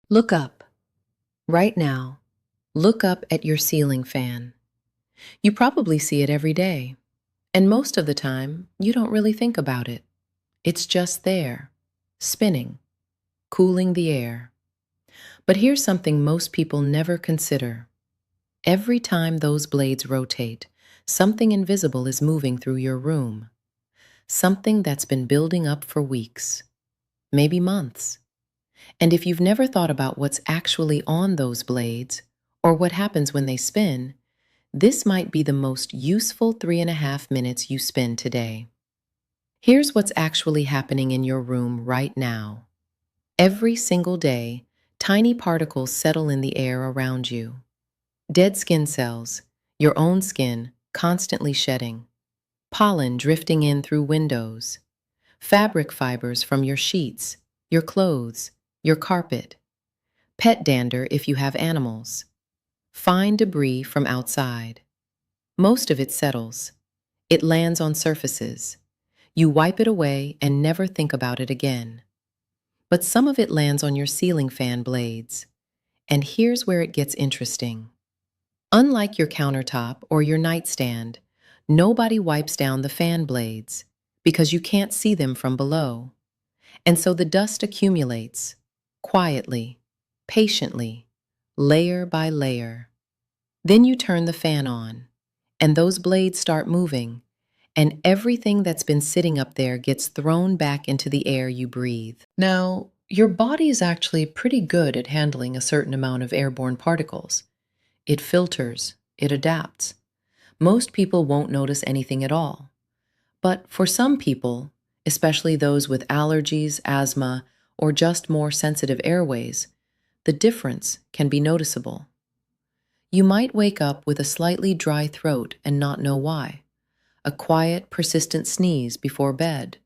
Look up. Right now, look up at your ceiling fan. You probably see it every day, and most of the time, you don't really think about it. It's just there, spinning, cooling the air. But here's something most people never consider. Every time those blades rotate, something invisible is moving through your room. Something that's been building up for weeks, maybe months. And if you've never thought about what's actually on those blades, or what happens when they spin, this might be the most useful 3.5 minutes you spend today. Here's what's actually happening in your room right now. Every single day, tiny particles settle in the air around you. Dead skin cells, your own skin, constantly shedding. Pollen drifting in through windows. Fabric fibers from your sheets, your clothes, your carpet. Pet dander if you have animals. Fine debris from outside. Most of it settles. It lands on surfaces. You wipe it away and never think about it again. But some of it lands on your ceiling fan blades. And here's where it gets interesting. Unlike your countertop or your nightstand, nobody wipes down the fan blades because you can't see them from below. And so the dust accumulates, quietly, patiently, layer by layer. Then you turn the fan on, and those blades start moving, and everything that's been sitting up there gets thrown back into the air you breathe. Now, your body is actually pretty good at handling a certain amount of airborne particles. It filters, it adapts. Most people won't notice anything at all. But for some people, especially those with allergies, asthma, or just more sensitive airways, the difference can be noticeable. You might wake up with a slightly dry throat and not know why. A quiet, persistent sneeze before bed.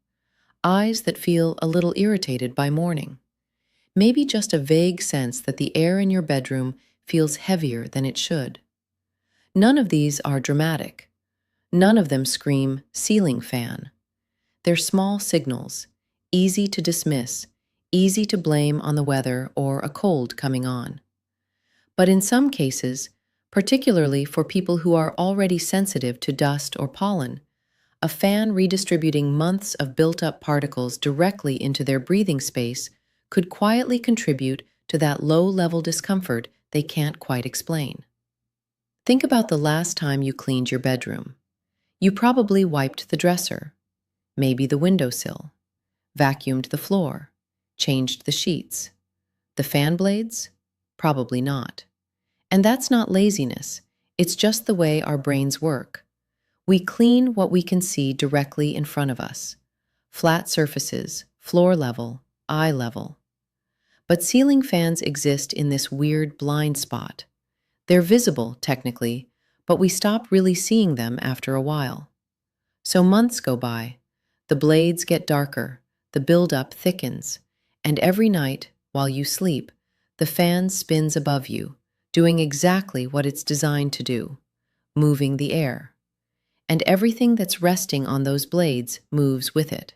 Eyes that feel a little irritated by morning. Maybe just a vague sense that the air in your bedroom feels heavier than it should. None of these are dramatic. None of them scream ceiling fan. They're small signals, easy to dismiss, easy to blame on the weather or a cold coming on. But in some cases, particularly for people who are already sensitive to dust or pollen, a fan redistributing months of built-up particles directly into their breathing space could quietly contribute to that low-level discomfort they can't quite explain. Think about the last time you cleaned your bedroom. You probably wiped the dresser, maybe the windowsill, vacuumed the floor, changed the sheets. The fan blades? Probably not. And that's not laziness. It's just the way our brains work. We clean what we can see directly in front of us. Flat surfaces, floor level, eye level. But ceiling fans exist in this weird blind spot. They're visible, technically, but we stop really seeing them after a while. So months go by. The blades get darker, the buildup thickens, and every night, while you sleep, the fan spins above you, doing exactly what it's designed to do, moving the air. And everything that's resting on those blades moves with it.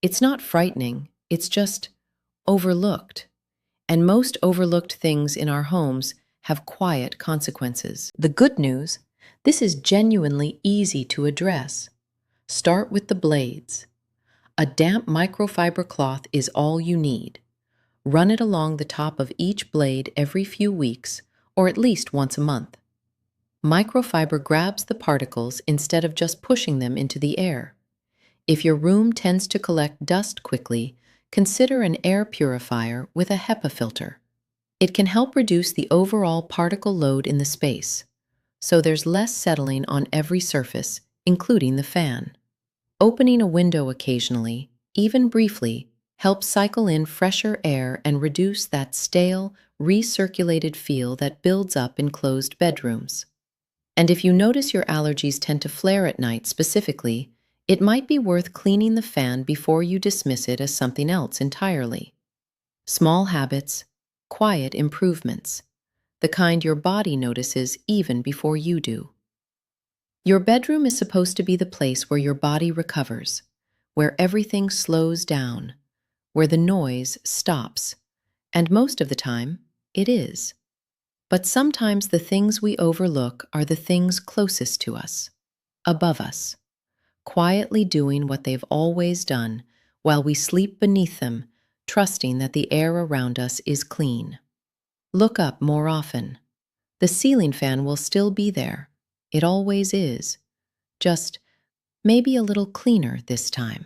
It's not frightening, it's just overlooked. And most overlooked things in our homes have quiet consequences. The good news, this is genuinely easy to address. Start with the blades. A damp microfiber cloth is all you need. Run it along the top of each blade every few weeks, or at least once a month. Microfiber grabs the particles instead of just pushing them into the air. If your room tends to collect dust quickly, consider an air purifier with a HEPA filter. It can help reduce the overall particle load in the space, so there's less settling on every surface, including the fan. Opening a window occasionally, even briefly, helps cycle in fresher air and reduce that stale, recirculated feel that builds up in closed bedrooms. And if you notice your allergies tend to flare at night specifically, it might be worth cleaning the fan before you dismiss it as something else entirely. Small habits, quiet improvements, the kind your body notices even before you do. Your bedroom is supposed to be the place where your body recovers, where everything slows down, where the noise stops, And most of the time, it is. But sometimes the things we overlook are the things closest to us, above us, quietly doing what they've always done while we sleep beneath them, trusting that the air around us is clean. Look up more often. The ceiling fan will still be there. It always is. Just maybe a little cleaner this time.